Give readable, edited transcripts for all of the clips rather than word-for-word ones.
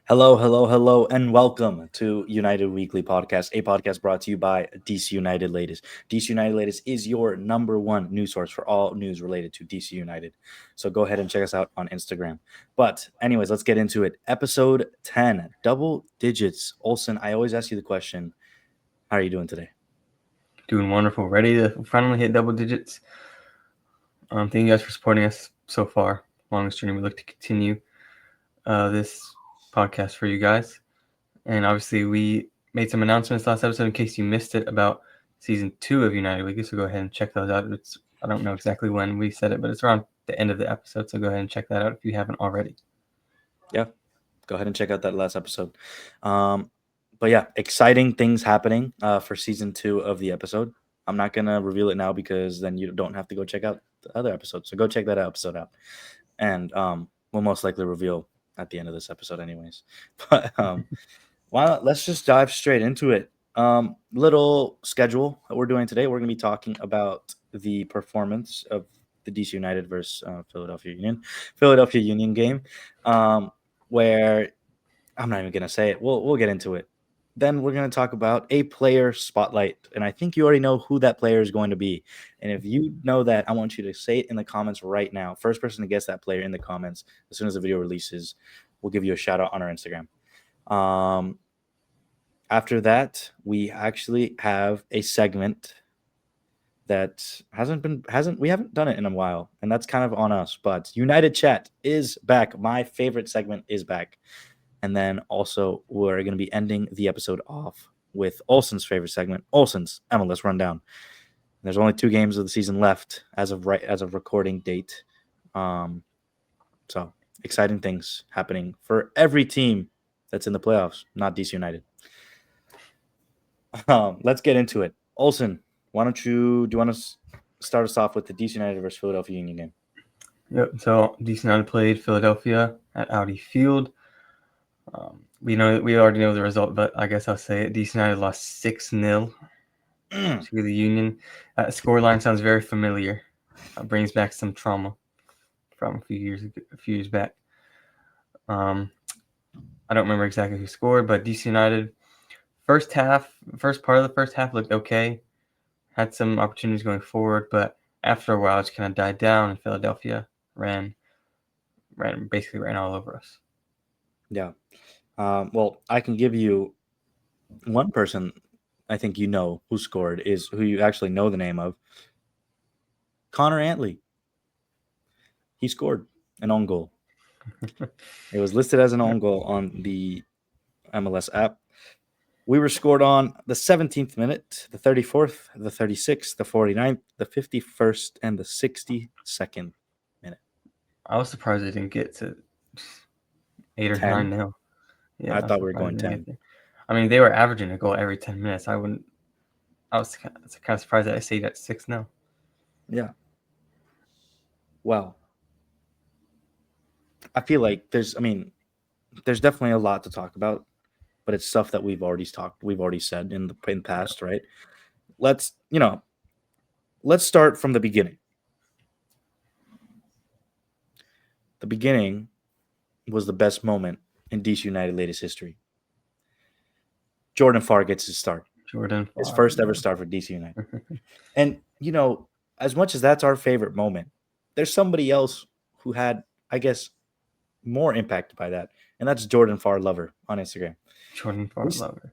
Hello, hello, hello, and welcome to United Weekly Podcast, a podcast brought to you by DC United Latest. DC United Latest is your number one news source for all news related to DC United. So go ahead and check us out on Instagram. But, anyways, let's get into it. Episode 10, double digits. Olsen, I always ask you the question, how are you doing today? Doing wonderful. Ready to finally hit double digits. Thank you guys for supporting us so far. Longest journey. We look to continue this podcast for you guys. And obviously, we made some announcements last episode in case you missed it about season 2 of United Weekly. So go ahead and check those out. I don't know exactly when we said it, but it's around the end of the episode. So go ahead and check that out if you haven't already. Yeah, go ahead and check out that last episode. But yeah, exciting things happening for season 2 of the episode. I'm not gonna reveal it now because then you don't have to go check out the other episode. So go check that episode out, and we'll most likely reveal at the end of this episode, anyways. But let's just dive straight into it. Little schedule that we're doing today. We're gonna be talking about the performance of the DC United versus Philadelphia Union game, where I'm not even gonna say it. We'll get into it. Then we're going to talk about a player spotlight. And I think you already know who that player is going to be. And if you know that, I want you to say it in the comments right now. First person to guess that player in the comments, as soon as the video releases, we'll give you a shout out on our Instagram. After that, we actually have a segment that we haven't done it in a while. And that's kind of on us. But United Chat is back. My favorite segment is back. And then also we're going to be ending the episode off with Olsen's favorite segment, Olsen's MLS Rundown. There's only 2 games of the season left as of recording date. So exciting things happening for every team that's in the playoffs, not DC United. Let's get into it. Olsen, do you want to start us off with the DC United versus Philadelphia Union game? Yep. So DC United played Philadelphia at Audi Field. We already know the result, but I guess I'll say it. DC United lost 6-0 to the Union. That scoreline sounds very familiar. Brings back some trauma from a few years back. I don't remember exactly who scored, but DC United first part of the first half looked okay. Had some opportunities going forward, but after a while, it just kind of died down, and Philadelphia ran all over us. Yeah. Well, I can give you one person I think you know who scored is who you actually know the name of. Connor Antley. He scored an own goal. It was listed as an own goal on the MLS app. We were scored on the 17th minute, the 34th, the 36th, the 49th, the 51st, and the 62nd minute. I was surprised they didn't get to 8 or 10? 9 now. Yeah, I thought we were going 10. I mean, they were averaging a goal every 10 minutes. I was kind of surprised that I stayed at 6 now. Yeah. Well, I feel like there's definitely a lot to talk about, but it's stuff that we've already said in the past, right? Let's start from the beginning. The beginning was the best moment in DC United latest history. Jordan Farr gets his start. His first ever start for DC United. And, as much as that's our favorite moment, there's somebody else who had, I guess, more impact by that. And that's Jordan Farr Lover on Instagram. Jordan Farr Lover.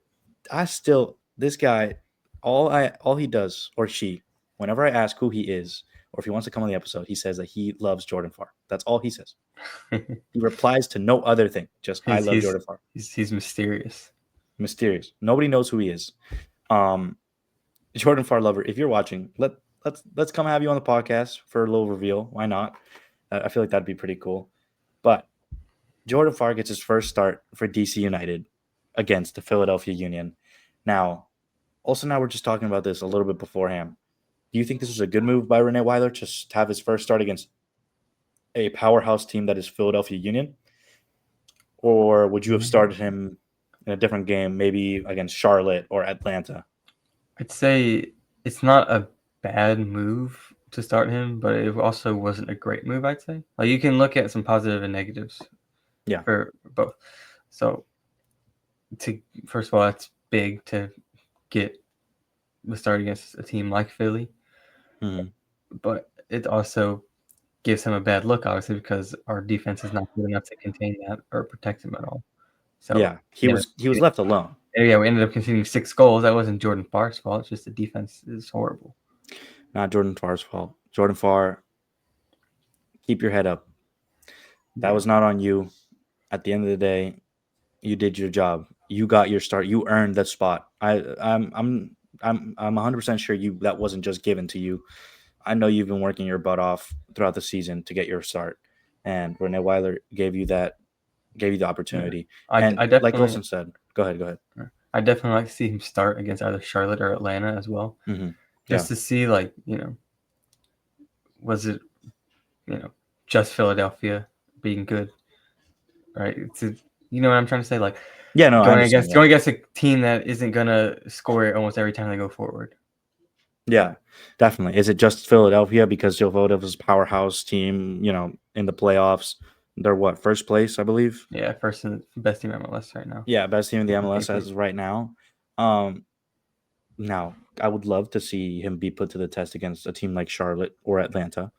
This guy, all he does, or she, whenever I ask who he is, or if he wants to come on the episode, he says that he loves Jordan Farr. That's all he says. He replies to no other thing. Just I love Jordan Farr. He's mysterious. Mysterious. Nobody knows who he is. Jordan Farr Lover, if you're watching, let's come have you on the podcast for a little reveal. Why not? I feel like that'd be pretty cool. But Jordan Farr gets his first start for DC United against the Philadelphia Union. Now, also now we're just talking about this a little bit beforehand. Do you think this was a good move by Rene Weiler to have his first start against a powerhouse team that is Philadelphia Union? Or would you have started him in a different game, maybe against Charlotte or Atlanta? I'd say it's not a bad move to start him, but it also wasn't a great move, I'd say. Like, you can look at some positive and negatives for both. So to first of all, that's big to get the start against a team like Philly, Hmm. but it also gives him a bad look, obviously, because our defense is not good enough to contain that or protect him at all. So Yeah, he we ended was left alone. yeah, we ended up conceding 6 goals. That wasn't Jordan Farr's fault. It's just the defense is horrible. Not Jordan Farr's fault. Jordan Farr, keep your head up. That Yeah, was not on you. At the end of the day, you did your job. You got your start. You earned that spot. I'm 100% sure you that wasn't just given to you. I know you've been working your butt off throughout the season to get your start, and Renee Weiler gave you the yeah. opportunity. I, And I like definitely Olsen said, go ahead, go ahead. I definitely like to see him start against either Charlotte or Atlanta as well, Hmm. just Yeah, to see was it you know just Philadelphia being good, right? To what I'm trying to say, like yeah, no, I going understand. against Yeah, going against a team that isn't gonna score it almost every time they go forward. yeah, definitely. Is it just Philadelphia because Philadelphia's powerhouse team? In the playoffs, they're what, first place, I believe. Yeah, first and best team MLS right now Yeah, best team in the on MLS paper. as of right now. Um, Now, I would love to see him be put to the test against a team like Charlotte or Atlanta,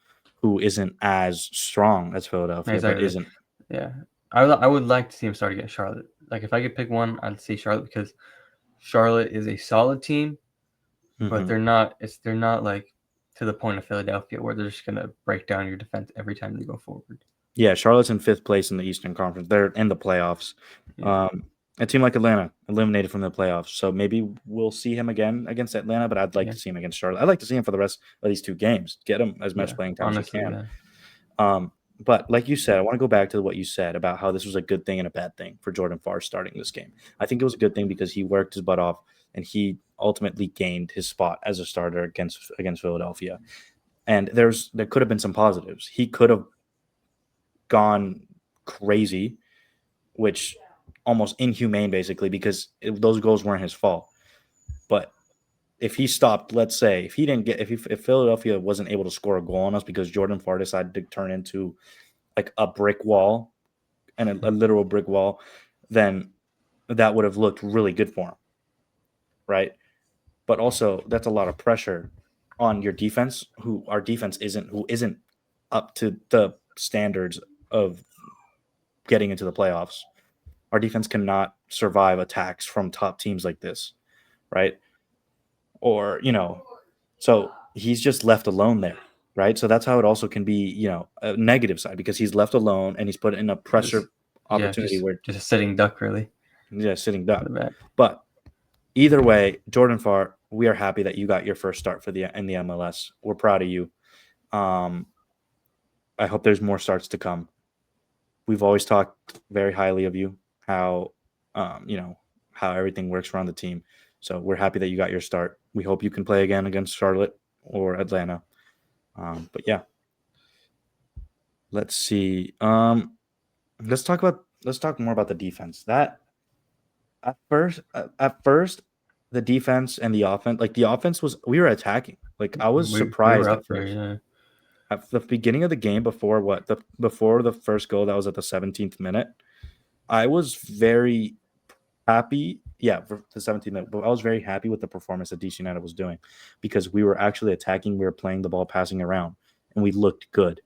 who isn't as strong as Philadelphia, but Exactly. isn't. Yeah, I would like to see him start against Charlotte. Like if I could pick one, I'd say Charlotte because Charlotte is a solid team, but Hmm. they're not like to the point of Philadelphia where they're just gonna break down your defense every time they go forward. Yeah, Charlotte's in fifth place in the Eastern Conference. They're in the playoffs. Yeah, Um, a team like Atlanta eliminated from the playoffs, so maybe we'll see him again against Atlanta. But I'd like yeah, to see him against Charlotte. I'd like to see him for the rest of these two games. Get him as much yeah. playing time as you Honestly, can. yeah, But like you said, I want to go back to what you said about how this was a good thing and a bad thing for Jordan Farr starting this game. I think it was a good thing because he worked his butt off and he ultimately gained his spot as a starter against Philadelphia. And there could have been some positives. He could have gone crazy, which almost inhumane basically because those goals weren't his fault. But if he stopped, let's say, if he didn't get if Philadelphia wasn't able to score a goal on us because Jordan Farr decided to turn into like a brick wall and a literal brick wall, then that would have looked really good for him, right? But also that's a lot of pressure on your defense, who isn't up to the standards of getting into the playoffs. Our defense cannot survive attacks from top teams like this, right? Or, so he's just left alone there, right? So that's how it also can be, a negative side because he's left alone and he's put in a just pressure yeah, opportunity where, just a sitting duck really yeah, sitting for duck. the back. But either way, Jordan Farr, we are happy that you got your first start in the MLS. We're proud of you. Um, I hope there's more starts to come. We've always talked very highly of you, how um, you know how everything works around the team. So we're happy that you got your start. We hope you can play again against Charlotte or Atlanta. But yeah, let's see. Let's talk more about the defense. That at first, the defense and the offense, like the offense was, we were attacking. Like I was We were surprised up at there, first. yeah. At the beginning of the game, before the first goal that was at the 17th minute, I was very happy. Yeah, for the 17th minute, but I was very happy with the performance that DC United was doing because we were actually attacking. We were playing the ball, passing around, and we looked good.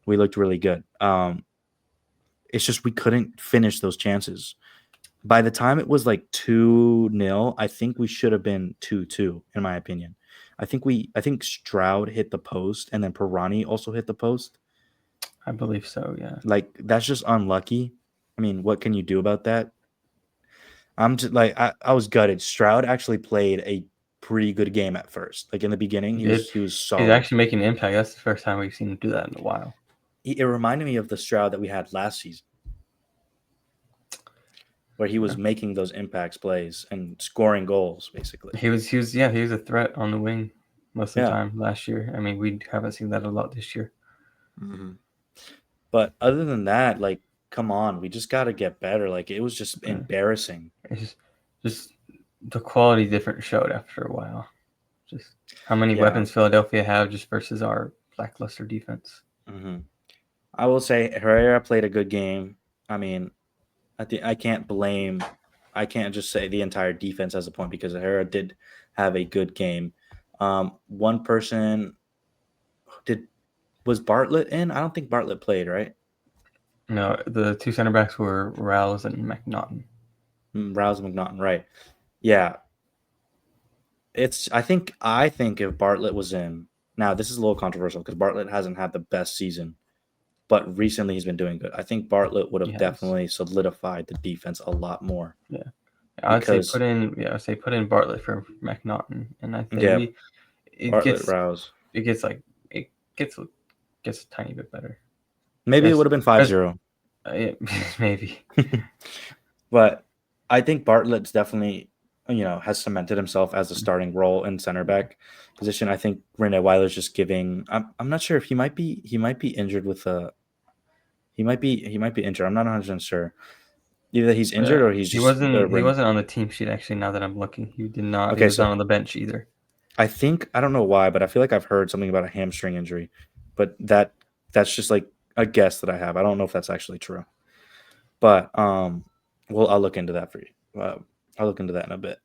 We looked really good. It's just we couldn't finish those chances. By the time it was like 2-0, I think we should have been 2-2, in my opinion. I think Stroud hit the post and then Pirani also hit the post. I believe so, yeah. Like that's just unlucky. I mean, what can you do about that? I'm just like I was gutted. Stroud actually played a pretty good game at first. Like in the beginning, He did. he was He's solid. actually making an impact. That's the first time we've seen him do that in a while. It reminded me of the Stroud that we had last season, where he Yeah. was making those impacts plays and scoring goals, basically. He was a threat on the wing most of the Yeah. time last year. I mean, we haven't seen that a lot this year. Hmm. But other than that, like, come on, we just got to get better. Like, it was just Yeah. embarrassing. It's just the quality difference showed after a while. Just how many Yeah. weapons Philadelphia have just versus our lackluster defense. Hmm. I will say Herrera played a good game. I mean, I can't blame. I can't just say the entire defense as a point because Herrera did have a good game. One person did was Bartlett in? I don't think Bartlett played, right? No, the two center backs were Rouse and McNaughton. Rouse McNaughton, right? Yeah, it's. I think if Bartlett was in, now this is a little controversial because Bartlett hasn't had the best season, but recently he's been doing good. I think Bartlett would He have has. definitely solidified the defense a lot more Yeah. because I'd say put in Bartlett for McNaughton, and I say yeah, we it Bartlett gets Rouse. it gets like it gets gets a tiny bit better. Maybe it Just would have been 5-0. maybe. But I think Bartlett's definitely, has cemented himself as a starting role in center back position. I think Rene Weiler's just giving. I'm not sure if he might be injured with a. He might be injured. I'm not 100% sure. Either he's injured Yeah, or he's just he wasn't on the team sheet actually. Now that I'm looking, he Okay, was so not on the bench either. I don't know why, but I feel like I've heard something about a hamstring injury, but that's just like a guess that I have. I don't know if that's actually true. But well, I'll look into that for you. I'll look into that in a bit.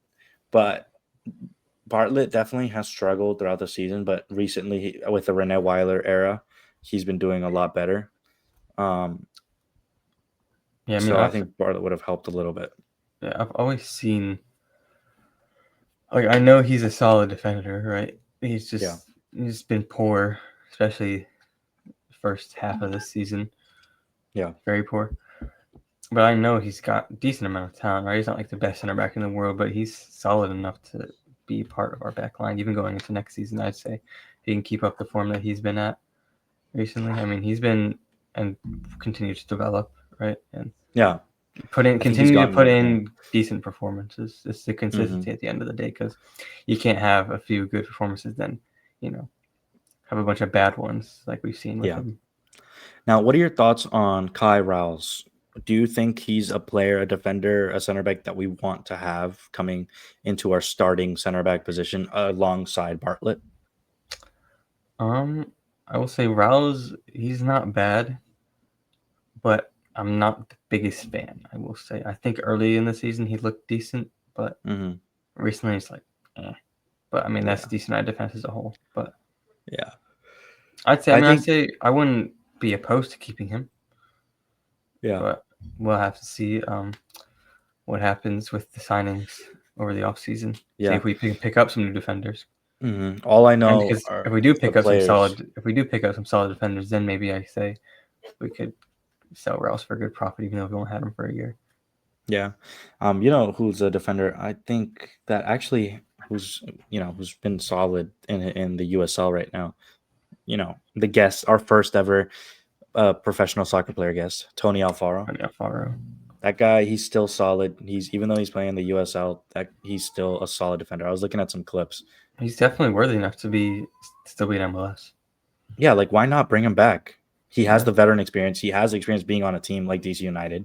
But Bartlett definitely has struggled throughout the season, but recently with the Rene Weiler era, he's been doing a lot better. Um, Yeah, I mean so I think Bartlett would have helped a little bit. I've always seen like I know he's a solid defender, right? Yeah, He's been poor, especially first half of this season. yeah, Very poor. But I know he's got a decent amount of talent, right? He's not like the best center back in the world, but he's solid enough to be part of our back line. Even going into next season, I'd say he can keep up the form that he's been at recently. I mean, he's been and continues to develop, right? And yeah. I think he's continue to gotten put better. Yeah. in decent performances. It's the Hmm. consistency at the end of the day because you can't have a few good performances then, you know, have a bunch of bad ones like we've seen with Yeah. him. Now, what are your thoughts on Kai Rouse? Do you think he's a player, a defender, a center back that we want to have coming into our starting center back position alongside Bartlett? Um, I will say Rouse, he's not bad, but I'm not the biggest fan. I will say. I think early in the season he looked decent, but Hmm. recently it's like, eh. But I mean that's Yeah, decent at defense as a whole. But yeah. I I mean I'd think, say I wouldn't be opposed to keeping him, yeah, but we'll have to see what happens with the signings over the offseason. See yeah. if we can pick up some new defenders. All I And know because are if we do the pick up players. some solid defenders, then maybe I say we could sell Rouse for a good profit, even though we won't have him for a year. Yeah. You know who's a defender? I think that actually who's been solid in the USL right now. The guest, our first ever professional soccer player guest, Tony Alfaro. And Alfaro. That guy, he's still solid. He's even though he's playing the USL, that he's still a solid defender. I was looking at some clips. He's definitely worthy enough to be still be in MLS. Yeah, like why not bring him back? He has Yeah, the veteran experience. He has the experience being on a team like DC United.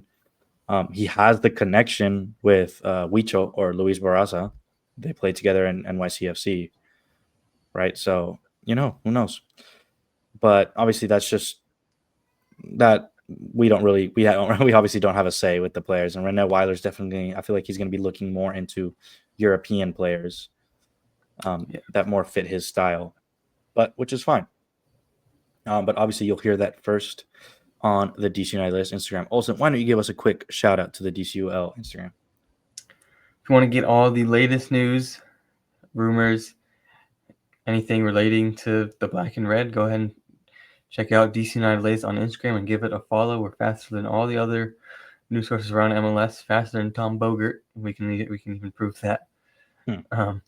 He has the connection with Huicho or Luis Barraza. They played together in NYCFC, right? So who knows? But obviously, that's just that we don't really we obviously don't have a say with the players. And Rene Weiler's definitely. I feel like he's going to be looking more into European players yeah. that more fit his style, but which is fine. But obviously, you'll hear that first on the DC United Latest Instagram. Olsen, why don't you give us a quick shout out to the DCUL Instagram? If you want to get all the latest news, rumors, anything relating to the black and red, go ahead and check out DC United Latest on Instagram and give it a follow. We're faster than all the other news sources around MLS, faster than Tom Bogert. We can even prove that. Hmm. Um,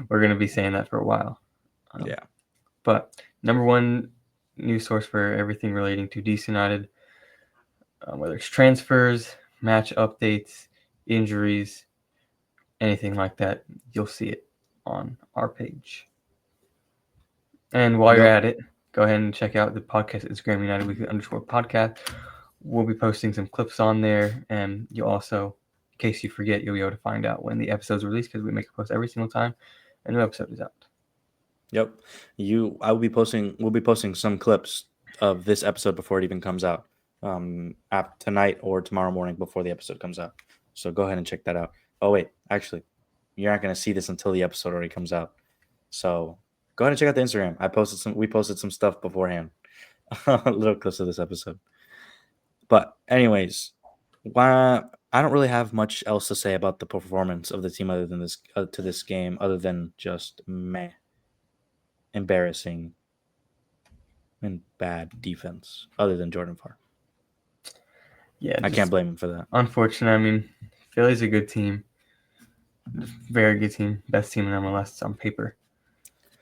we're going to be saying that for a while. Yeah. But number one news source for everything relating to DC United, whether it's transfers, match updates, injuries, anything like that, you'll see it on our page. And while you're Yep. at it, go ahead and check out the podcast Instagram United Weekly _podcast. We'll be posting some clips on there, and you'll also, in case you forget, you'll be able to find out when the episode's released because we make a post every single time a new episode is out. Yep. We'll be posting some clips of this episode before it even comes out. tonight or tomorrow morning before the episode comes out. So go ahead and check that out. Oh wait, actually, you're not gonna see this until the episode already comes out. So go ahead and check out the Instagram. We posted some stuff beforehand, little clips of this episode. But anyways, why I don't really have much else to say about the performance of the team other than this to this game, other than just meh, embarrassing, and bad defense. Other than Jordan Farr, Yeah, I can't just blame him for that. unfortunate. I mean, Philly's a good team, very good team, best team in MLS on paper.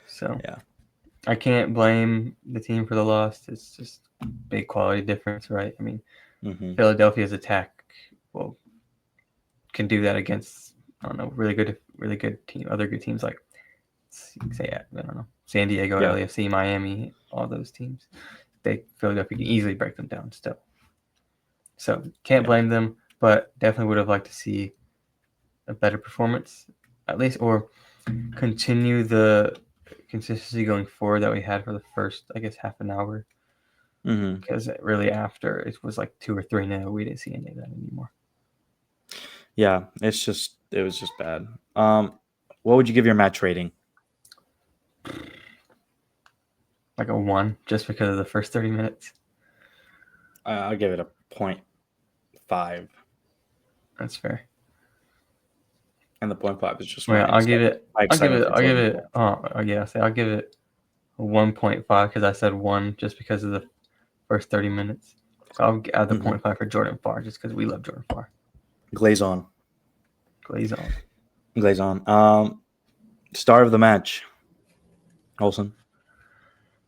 So Yeah. I can't blame the team for the loss. It's just big quality difference, right? I mean, Mm-hmm. Philadelphia's attack can do that against I don't know really good team, other good teams like say I don't know San Diego, Yeah. LAFC, Miami, all those teams. Philadelphia can easily break them down still. So can't blame them, but definitely would have liked to see a better performance at least, or continue the consistency going forward that we had for the first, I guess, half an hour. Mm-hmm. Because really after it was like 2 or 3-0, we didn't see any of that anymore. Yeah, it was just bad. What would you give your match rating? Like a 1, just because of the first 30 minutes. I'll give it a 0.5. That's fair. And the 0.5 is just Well, my excitement for I'll give Jordan. it. Oh yeah, I'll give it a 1.5 because I said 1 just because of the first 30 minutes. So I'll add the 0.5 for Jordan Farr just because we love Jordan Farr. Glaze on. Glaze on. Glaze on. Star of the match. Olsen.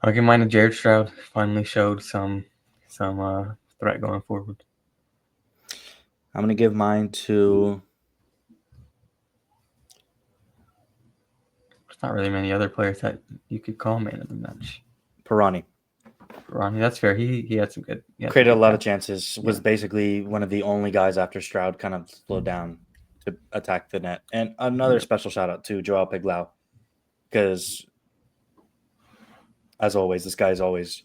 I'll give mine to Jared Stroud. Finally showed some threat going forward. I'm gonna give mine to. There's not really many other players that you could call man of the match. Pirani. Ronnie, that's fair. He had some good. Created a lot of chances. Was basically one of the only guys after Stroud kind of slowed down to attack the net. And another special shout out to Joao Piglau, because as always, this guy's always,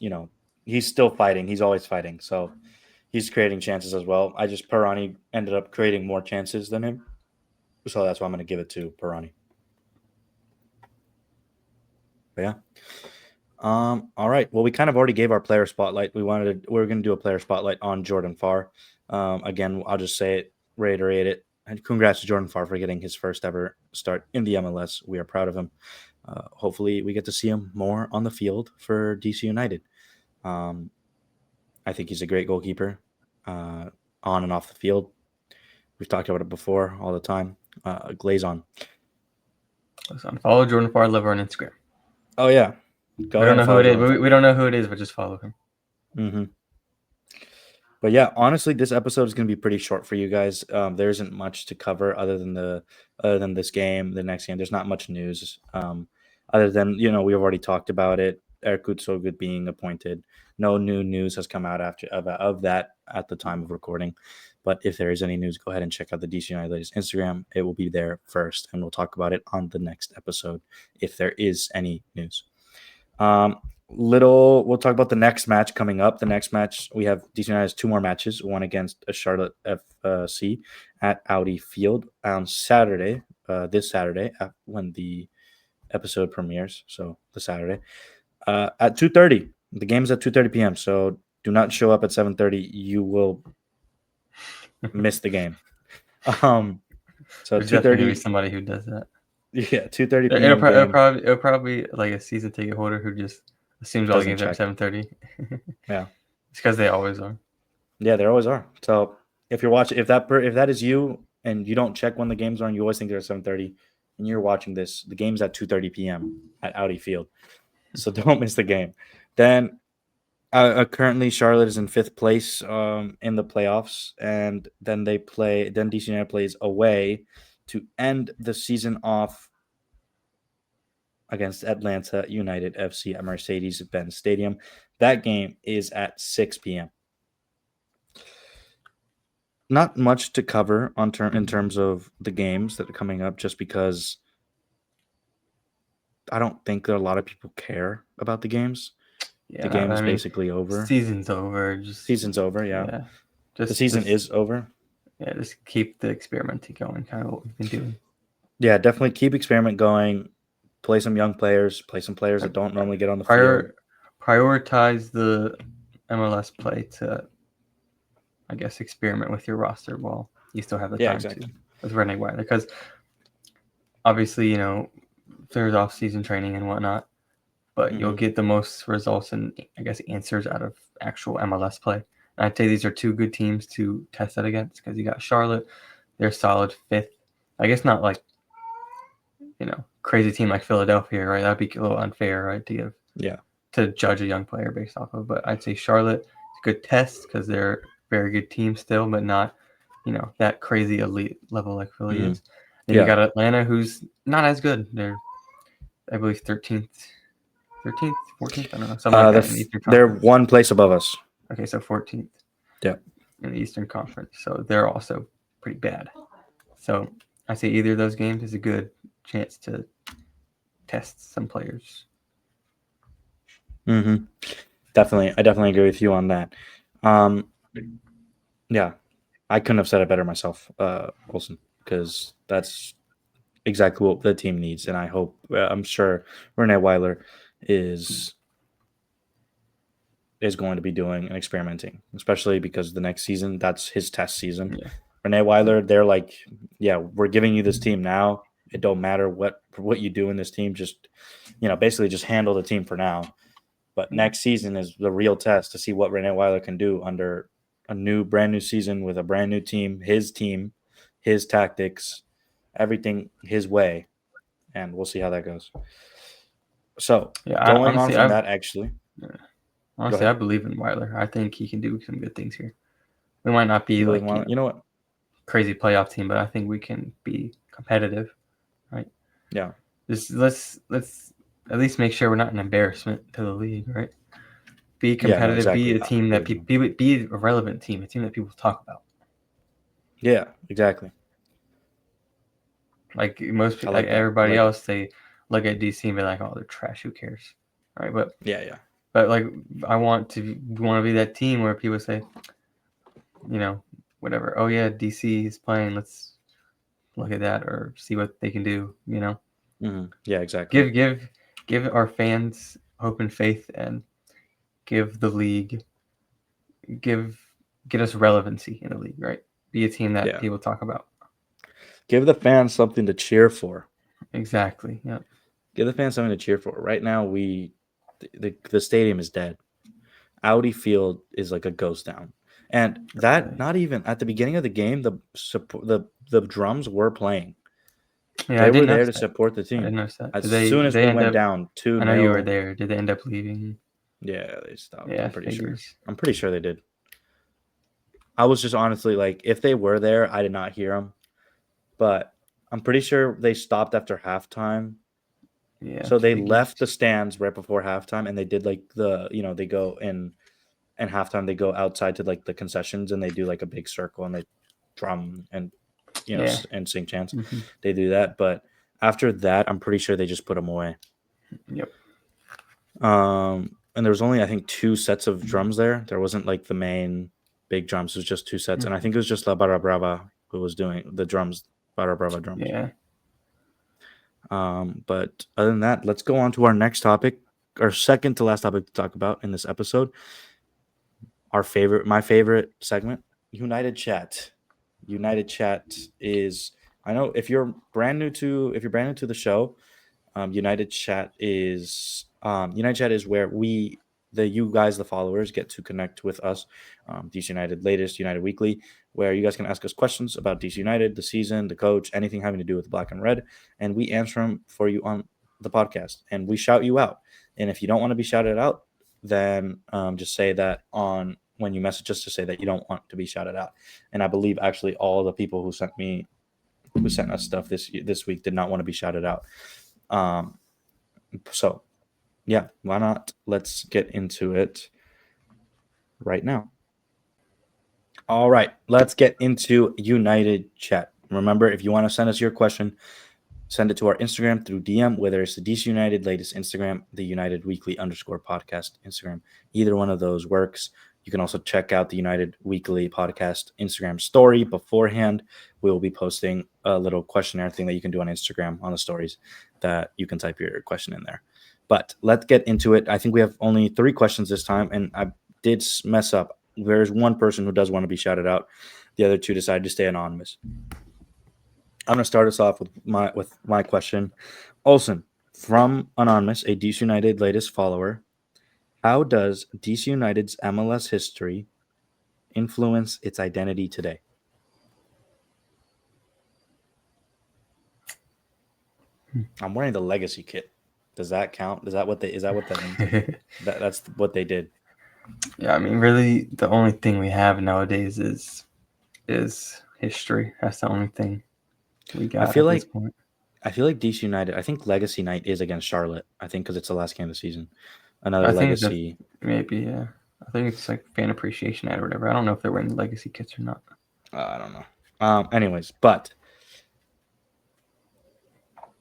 he's still fighting. He's always fighting. So he's creating chances as well. Pirani ended up creating more chances than him. So that's why I'm going to give it to Pirani. But yeah. All right. Well, we kind of already gave our player spotlight. We were going to do a player spotlight on Jordan Farr. Again, I'll just say it, reiterate it. And congrats to Jordan Farr for getting his first ever start in the MLS. We are proud of him. Hopefully, we get to see him more on the field for DC United. I think he's a great goalkeeper, on and off the field. We've talked about it before all the time. Glaze on. Follow Jordan Farr Lover on Instagram. Oh yeah, we don't know who it is. We don't know who it is, but just follow him. Mm-hmm. But yeah, honestly, this episode is going to be pretty short for you guys. There isn't much to cover other than this game, the next game. There's not much news. Other than we've already talked about it. Eric Kutsogut being appointed. No new news has come out of that at the time of recording. But if there is any news, go ahead and check out the DC United latest Instagram. It will be there first, and we'll talk about it on the next episode if there is any news. We'll talk about the next match coming up. The next match, we have DC United has 2 more matches, one against a Charlotte FC at Audi Field on Saturday, this Saturday, when the episode premieres. So the Saturday at 2:30. The game's at 2:30 p.m. So do not show up at 7:30. You will miss the game. So There's definitely gonna be somebody who does that. Yeah, 2:30 p.m. It'll probably be like a season ticket holder who just assumes all the games are at 7:30. Yeah, it's because they always are. Yeah, there always are. So if you're watching, if that is you and you don't check when the games are, and you always think they're at 7:30, and you're watching this, the game's at 2:30 p.m. at Audi Field. So don't miss the game. Then currently Charlotte is in 5th place in the playoffs, and then DC United plays away to end the season off against Atlanta United FC at Mercedes-Benz Stadium. That game is at 6 p.m. Not much to cover in terms of the games that are coming up, just because I don't think that a lot of people care about the games. Yeah, The no, I game's mean, basically over. season's over. Just Season's over. Yeah, yeah, the season just is over. yeah, just keep the experimenting going. Kind of what we've been doing. Yeah, definitely keep experiment going. Play some young players. Play some players Like, that don't normally get on the field. prior prioritize the MLS play to, I guess, experiment with your roster while you still have the Yeah, time to exactly. with Rene Weiler, because obviously there's off season training and whatnot, but you'll Hmm. get the most results and, I guess, answers out of actual MLS play. And I'd say these are two good teams to test that against, because you got Charlotte, they're solid fifth. I guess not like crazy team like Philadelphia, right? That'd be a little unfair, right, Yeah. to judge a young player based off of. But I'd say Charlotte is a good test because they're a very good team still, but not that crazy elite level like Philly Hmm. is. Then you Yeah. got Atlanta, who's not as good. They're, I believe, 13th, 14th. I don't know, something like that in the Eastern They're Conference. one place above us. Okay, so 14th Yeah. in the Eastern Conference. So they're also pretty bad. So I say either of those games is a good chance to test some players. Hmm. Definitely, I definitely agree with you on that. Um, yeah, I couldn't have said it better myself, Olsen, because that's exactly what the team needs, and I hope, I'm sure Rene Weiler is is going to be doing and experimenting, especially because the next season, that's his test season. Yeah. Rene Weiler, they're like, yeah, we're giving you this team now. It don't matter what you do in this team, just basically just handle the team for now. But next season is the real test to see what Rene Weiler can do under a brand new season with a brand new team, his tactics, everything his way, and we'll see how that goes. So Yeah, going on from that, actually, go honestly, I ahead. believe in Weiler. I think he can do some good things here. We might not be You believe in like Weiler? You know what? crazy playoff team, but I think we can be competitive, right? Yeah, Just let's at least make sure we're not an embarrassment to the league, right? Be yeah, no, competitive. Be exactly. a I team agree that with you. be a relevant team, a team that people talk about. Yeah, exactly. Like I like like that. I everybody like that. else, they look at DC and be like, "Oh, they're trash. Who cares?" Right? Yeah, yeah. But like, we want to be that team where people say, you know, whatever. Oh yeah, DC is playing. Let's look at that or see what they can do. Yeah, exactly. Give give give our fans hope and faith, and give the league give get us relevancy in the league, right? Be a team that Yeah. people talk about. Give the fans something to cheer for. Exactly. Yeah. Give the fans something to cheer for. Right now, the stadium is dead. Audi Field is like a ghost town, and that not even at the beginning of the game, the drums were playing. Yeah, I They did were there notice to that. support the I did team. notice that. As soon Did as they we end went up? down two I know you were nil, there. Did they end up leaving? yeah, they stopped. Yeah, I'm pretty sure. figures. I'm pretty sure they did. I was just honestly like, if they were there, I did not hear them, but I'm pretty sure they stopped after halftime. Yeah, So they figures. left the stands right before halftime, and they did like they go in and halftime they go outside to like the concessions and they do like a big circle and they drum and Yeah. and sing chants. Hmm. They do that, but after that, I'm pretty sure they just put them away. Yep. And there was only I think two sets of drums there. There wasn't like the main big drums. It was just two sets, and I Hmm. think it was just La Barra Brava who was doing the drums, Barra Brava drums. Yeah. But other than that, let's go on to our next topic, our second to last topic to talk about in this episode. My favorite segment, United Chat. United Chat is, I know if you're brand new to the show, United Chat is where you guys, the followers, get to connect with us, DC United latest, United Weekly, where you guys can ask us questions about DC United, the season, the coach, anything having to do with black and red, and we answer them for you on the podcast, and we shout you out. And if you don't want to be shouted out, then just say that on when you message us to say that you don't want to be shouted out. And I believe actually all the people who sent us stuff this week did not want to be shouted out. Um, so yeah, why not? Let's get into it right now. All right, let's get into United Chat. Remember, if you want to send us your question, send it to our Instagram through DM, whether it's the DC United latest Instagram, the United Weekly underscore podcast Instagram. Either one of those works. You can also check out the United Weekly podcast Instagram story beforehand. We will be posting a little questionnaire thing that you can do on Instagram on the stories that you can type your question in there. But let's get into it. I think we have only 3 questions this time, and I did mess up. There's one person who does want to be shouted out. The other 2 decided to stay anonymous. I'm going to start us off with my question. Olsen, from Anonymous, a DC United latest follower, how does DC United's MLS history influence its identity today? I'm wearing the legacy kit. Does that count? Is that what that means? That's what they did. Yeah, I mean, really, the only thing we have nowadays is history. That's the only thing we got feel at like this point. I feel like DC United. I think Legacy Night is against Charlotte. I think because it's the last game of the season. Another I think that legacy. maybe, yeah. I think it's like fan appreciation night or whatever. I don't know if they're wearing legacy kits or not. I don't know. Anyways, but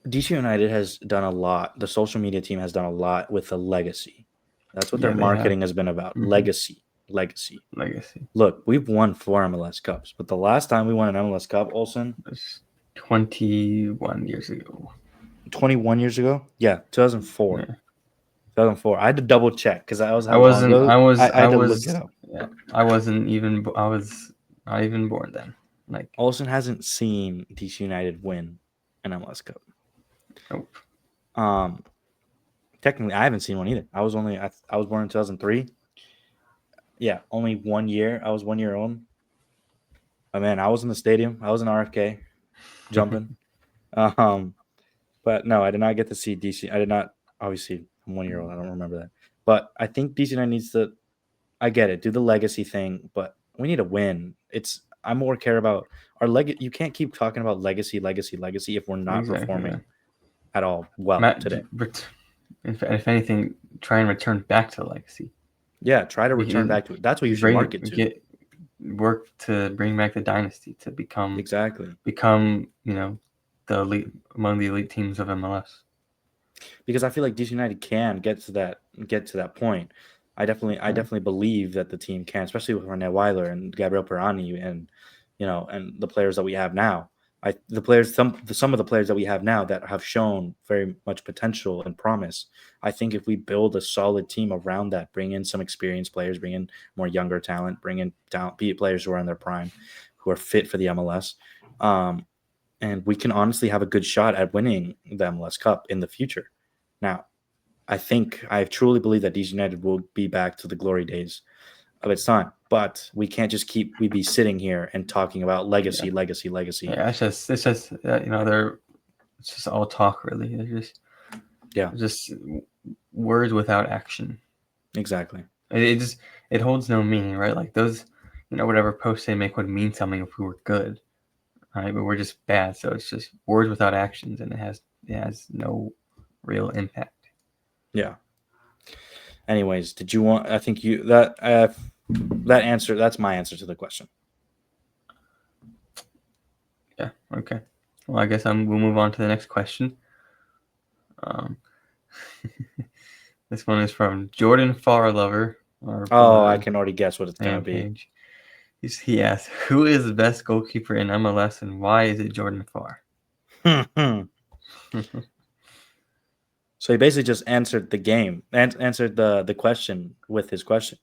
DC United has done a lot. The social media team has done a lot with the legacy. That's what Yeah, their they have. marketing has been about. Mhm. Legacy. Legacy. Look, we've won 4 MLS Cups, but the last time we won an MLS Cup, Olsen, It was 21 years ago. 21 years ago? Yeah, 2004. Yeah. 2004. I had to double check because that was I how long wasn't. ago. I I had to look it was. up. Yeah. I wasn't even. I was not even born then. Like, Olsen hasn't seen DC United win an MLS Cup. nope. Um, technically, I haven't seen one either. I was born in 2003. Yeah, only 1 year. I was 1 year old. Oh, man, I was in the stadium. I was in RFK jumping. But no, I did not get to see DC. I did not. Obviously, I'm 1 year old. I don't remember that. But I think DC United needs to. I get it. Do the legacy thing, but we need to win. I more care about our leg. You can't keep talking about legacy if we're not Exactly. Yeah. performing at all well Matt, today. if anything, try and return back to legacy. Yeah, try to return back to it. That's what you should market to. Work to bring back the dynasty to become the elite among the elite teams of MLS. Because I feel like DC United can get to that point. I definitely believe that the team can, especially with Rene Weiler and Gabriel Pirani and and the players that we have now. Some of the players that we have now that have shown very much potential and promise. I think if we build a solid team around that, bring in some experienced players, bring in more younger talent, bring in players who are in their prime, who are fit for the MLS, and we can honestly have a good shot at winning the MLS Cup in the future. Now, I truly believe that DC United will be back to the glory days of its time, but we can't just we be sitting here and talking about legacy. Yeah, it's just they're it's just all talk really. They're just words without action. Exactly. It holds no meaning, right? Like those, whatever posts they make would mean something if we were good, right? But we're just bad, so it's just words without actions, and it has no real impact. Yeah. Anyways, did you want? I think that answer. That's my answer to the question. Yeah. Okay. Well, I guess we'll move on to the next question. This one is from Jordan Farlover. I can already guess what it's gonna be. Page. He asks, "Who is the best goalkeeper in MLS, and why is it Jordan Farr?" So he basically just answered the game, answered the question with his question.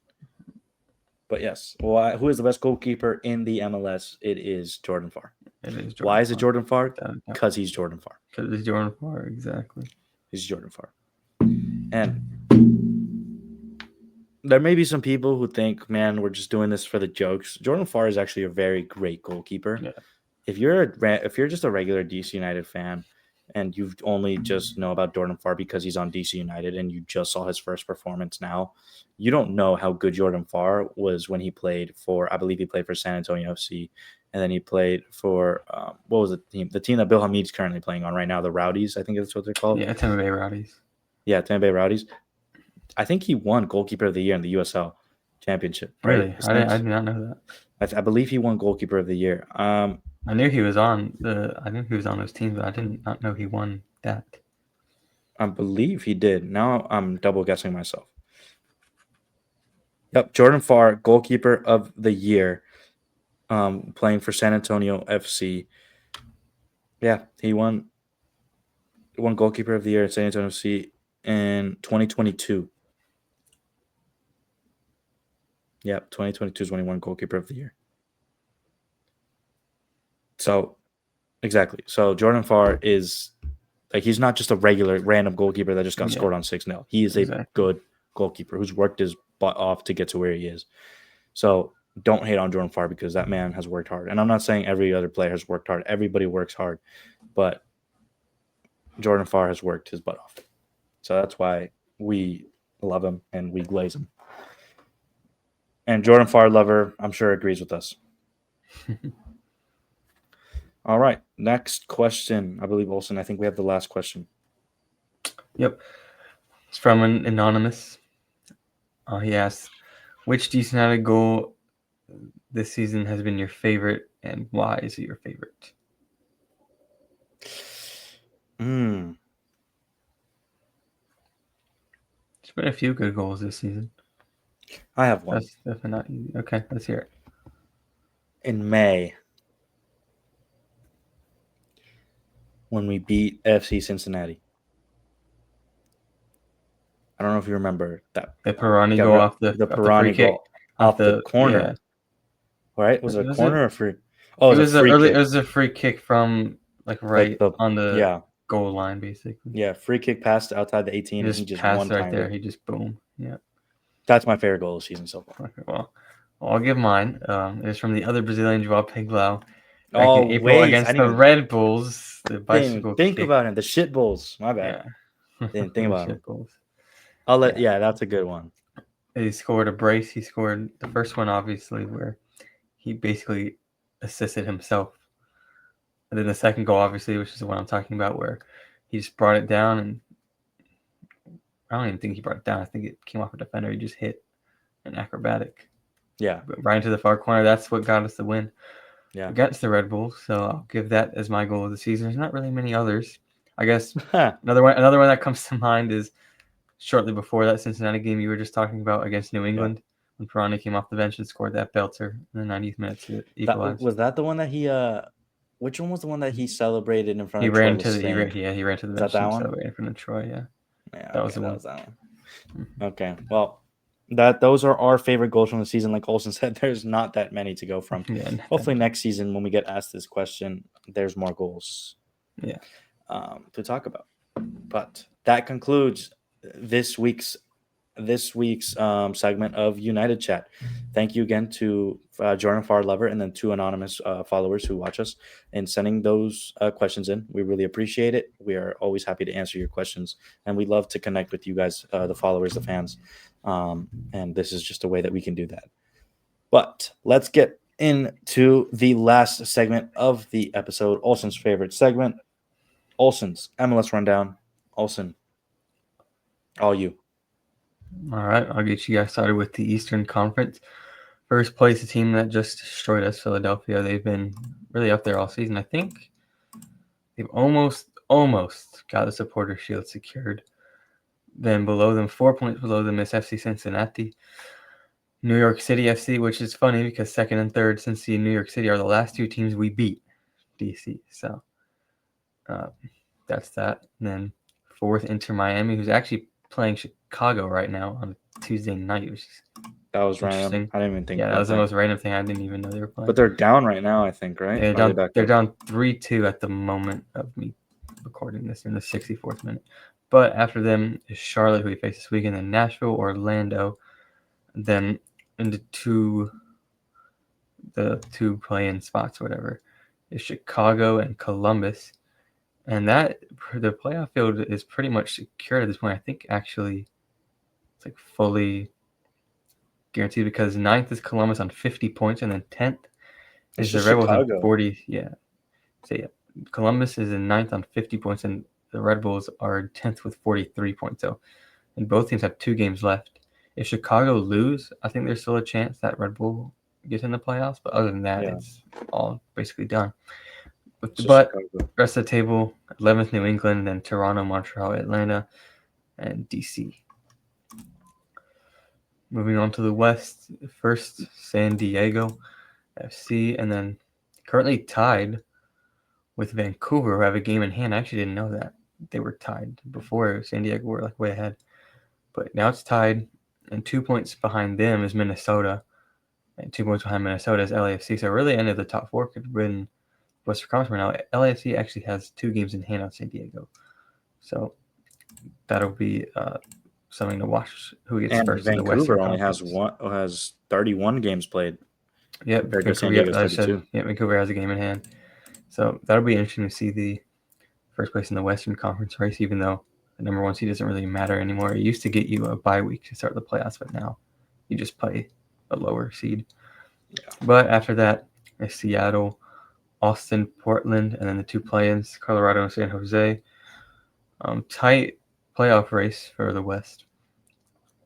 But yes, who is the best goalkeeper in the MLS? It is Jordan Farr. Why is it Jordan Farr? Because he's Jordan Farr. Because he's Jordan Farr, exactly. He's Jordan Farr. And there may be some people who think, man, we're just doing this for the jokes. Jordan Farr is actually a very great goalkeeper. Yeah. If you're just a regular DC United fan and you've only just know about Jordan Farr because he's on DC United and you just saw his first performance now, you don't know how good Jordan Farr was when he played for, I believe he played for San Antonio FC, and then he played for, what was the team? The team that Bill Hamid's currently playing on right now, the Rowdies, I think that's what they're called. Yeah, Tampa Bay Rowdies. Yeah, Tampa Bay Rowdies. I think he won Goalkeeper of the Year in the USL Championship. Right? Really? I did not know that. I believe he won Goalkeeper of the Year. I knew he was on the. I knew he was on those teams, but I did not know he won that. I believe he did. Now I'm double guessing myself. Yep, Jordan Farr, goalkeeper of the year, playing for San Antonio FC. Yeah, he won goalkeeper of the year at San Antonio FC in 2022. Yep, 2022 is when he won goalkeeper of the year. So exactly. So Jordan Farr is like he's not just a regular random goalkeeper that just got Yeah, scored on 6-0. He is a exactly. good goalkeeper who's worked his butt off to get to where he is. So don't hate on Jordan Farr because that man has worked hard. And I'm not saying every other player has worked hard. Everybody works hard, but Jordan Farr has worked his butt off. So that's why we love him and we glaze him. And Jordan Farr lover, I'm sure, agrees with us. All right. Next question. I believe, Olsen, I think we have the last question. Yep. It's from an anonymous. He asks, which DC United goal this season has been your favorite, and why is it your favorite? Hmm. There's been a few good goals this season. I have one. That's definitely not easy. Okay, let's hear it. In May, when we beat FC Cincinnati. I don't know if you remember that. The Pirani goal off the free Pirani kick, goal off the corner. Yeah. Right? Was it a Was corner it? or free? Oh, it was a free It kick. was a free kick from like right on the goal line, basically. Yeah, free kick passed outside the 18, and he just passed one right there. it. He just boom. Yeah. That's my favorite goal of the season so far. Okay, well, I'll give mine. It's from the other Brazilian, João Pedro, back Oh, in April wait, against the Red Bulls. The bicycle think kick. about it. The shit Bulls. My bad. Yeah. Didn't think about it. Bulls. Yeah, that's a good one. He scored a brace. He scored the first one, obviously, where he basically assisted himself. And then the second goal, obviously, which is the one I'm talking about, where he just brought it down, and I don't even think he brought it down. I think it came off a defender. He just hit an acrobatic. Yeah. Right into the far corner. That's what got us the win. Yeah. Against the Red Bulls. So I'll give that as my goal of the season. There's not really many others. I guess another one that comes to mind is shortly before that Cincinnati game you were just talking about against New England, when Pirani came off the bench and scored that belter in the 90th minute to equalize. Was that the one that he which one was the one that he celebrated in front of Troy? He ran to the bench that and one? celebrated in front of Troy, yeah. Yeah, that was the one. Mm-hmm. Okay. Well, those are our favorite goals from the season. Like Olsen said, there's not that many to go from. Yeah, hopefully next season when we get asked this question, there's more goals. Yeah. To talk about. But that concludes this week's segment of United Chat. Thank you again to Jordan Farr Lover and then 2 anonymous followers who watch us and sending those questions in. We really appreciate it. We are always happy to answer your questions, and we love to connect with you guys, the followers, the fans. And this is just a way that we can do that. But let's get into the last segment of the episode, Olsen's favorite segment, Olsen's MLS Rundown. Olsen, all you. All right, I'll get you guys started with the Eastern Conference. First place, a team that just destroyed us, Philadelphia. They've been really up there all season. I think they've almost got the Supporter Shield secured. Then below them, 4 points below them, is FC Cincinnati. New York City FC, which is funny because second and third, Cincy and New York City are the last 2 teams we beat DC. So that's that. And then fourth, Inter Miami, who's actually playing Chicago right now on Tuesday night, which is that was random. I didn't even think. Yeah, that was the most random thing. I didn't even know they were playing. But they're down right now, I think, right? Yeah, they're down 3-2 at the moment of me recording this in the 64th minute. But after them is Charlotte, who we face this weekend, then Nashville, Orlando, then into the 2 play-in spots, whatever, is Chicago and Columbus. And that the playoff field is pretty much secured at this point. I think actually it's like fully guaranteed because 9th is Columbus on 50 points, and then 10th is the Red Bulls on 40. Yeah. So yeah, Columbus is in 9th on 50 points, and the Red Bulls are 10th with 43 points. So, and both teams have 2 games left. If Chicago lose, I think there's still a chance that Red Bull get in the playoffs. But other than that, Yeah, it's all basically done. it's just But Chicago. rest of the table: 11th New England, then Toronto, Montreal, Atlanta, and DC. Moving on to the West, first San Diego FC, and then currently tied with Vancouver, who have a game in hand. I actually didn't know that they were tied before. San Diego were like way ahead, but now it's tied, and 2 points behind them is Minnesota, and 2 points behind Minnesota is LAFC. So really, any of the top four could win Western Conference right now. LAFC actually has 2 games in hand on San Diego, so that'll be something to watch. Who gets And first in the Western Vancouver only Conference? has 31 games played Yep, compared to San Vancouver. Yep, Diego's I said. 32. Yeah, Vancouver has a game in hand, so that'll be interesting to see the first place in the Western Conference race. Even though the number one seed doesn't really matter anymore. It used to get you a bye week to start the playoffs, but now you just play a lower seed. Yeah. But after that, is Seattle, Austin, Portland, and then the two play-ins, Colorado and San Jose. Tight playoff race for the West.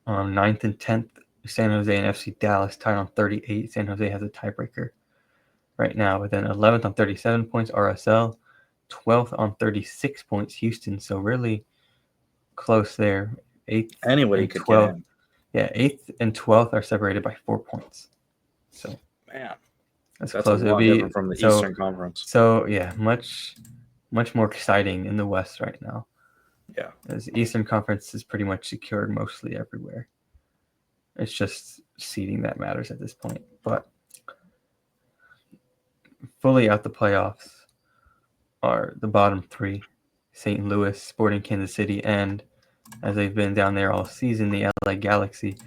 9th and 10th, San Jose and FC Dallas tied on 38. San Jose has a tiebreaker right now. But then 11th on 37 points, RSL. 12th on 36 points, Houston. So really close there. 8th Anybody and could get 12th. in. Yeah, 8th and 12th are separated by 4 points. So Man, that's that's a close. It'll lot be different from the so Eastern Conference. so yeah, much more exciting in the West right now. Yeah. As the Eastern Conference is pretty much secured mostly everywhere. It's just seeding that matters at this point. But fully out the playoffs are the bottom three: St. Louis, Sporting Kansas City, and as they've been down there all season, the LA Galaxy.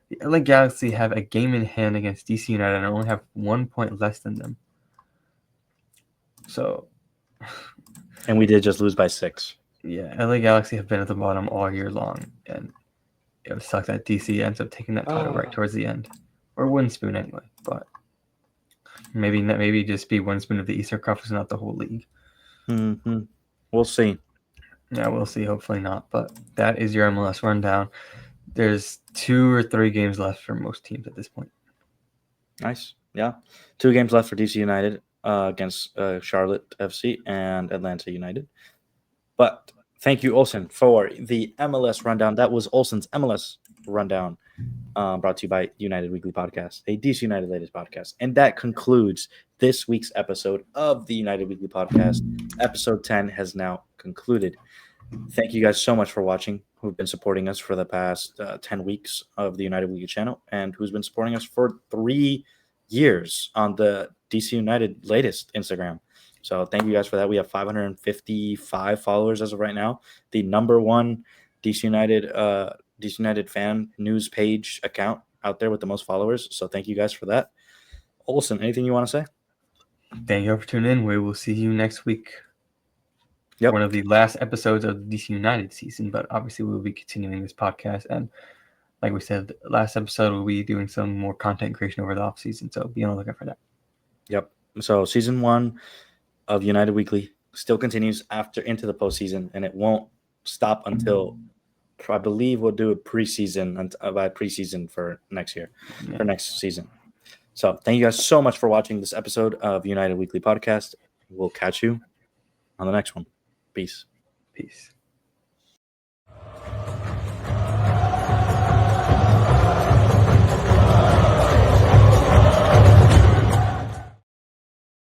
The LA Galaxy have a game in hand against DC United and only have 1 point less than them. So, And we did just lose by 6. yeah, LA Galaxy have been at the bottom all year long, and it sucks that DC ends up taking that title right towards the end, or one spoon anyway. But maybe just be one spoon of the Eastern Conference, not the whole league. Mm-hmm. We'll see. Yeah, we'll see. Hopefully not. But that is your MLS rundown. There's 2 or 3 games left for most teams at this point. Nice. Yeah. 2 games left for DC United against Charlotte FC and Atlanta United. But thank you, Olsen, for the MLS rundown. That was Olsen's MLS rundown, brought to you by United Weekly Podcast, a DC United latest podcast. And that concludes this week's episode of the United Weekly Podcast. Episode 10 has now concluded. Thank you guys so much for watching, who've been supporting us for the past 10 weeks of the United Weekly channel, and who's been supporting us for 3 years on the DC United latest Instagram. So thank you guys for that. We have 555 followers as of right now. The number one DC United fan news page account out there with the most followers. So thank you guys for that. Olsen, anything you want to say? Thank you for tuning in. We will see you next week. Yep. One of the last episodes of the DC United season, but obviously we'll be continuing this podcast. And like we said, last episode we'll be doing some more content creation over the off season. So be on the lookout for that. Yep. So season 1 of United Weekly still continues after into the postseason, and it won't stop until I believe we'll do a preseason by preseason for next year, for next season. So thank you guys so much for watching this episode of United Weekly Podcast. We'll catch you on the next one. Peace. Peace.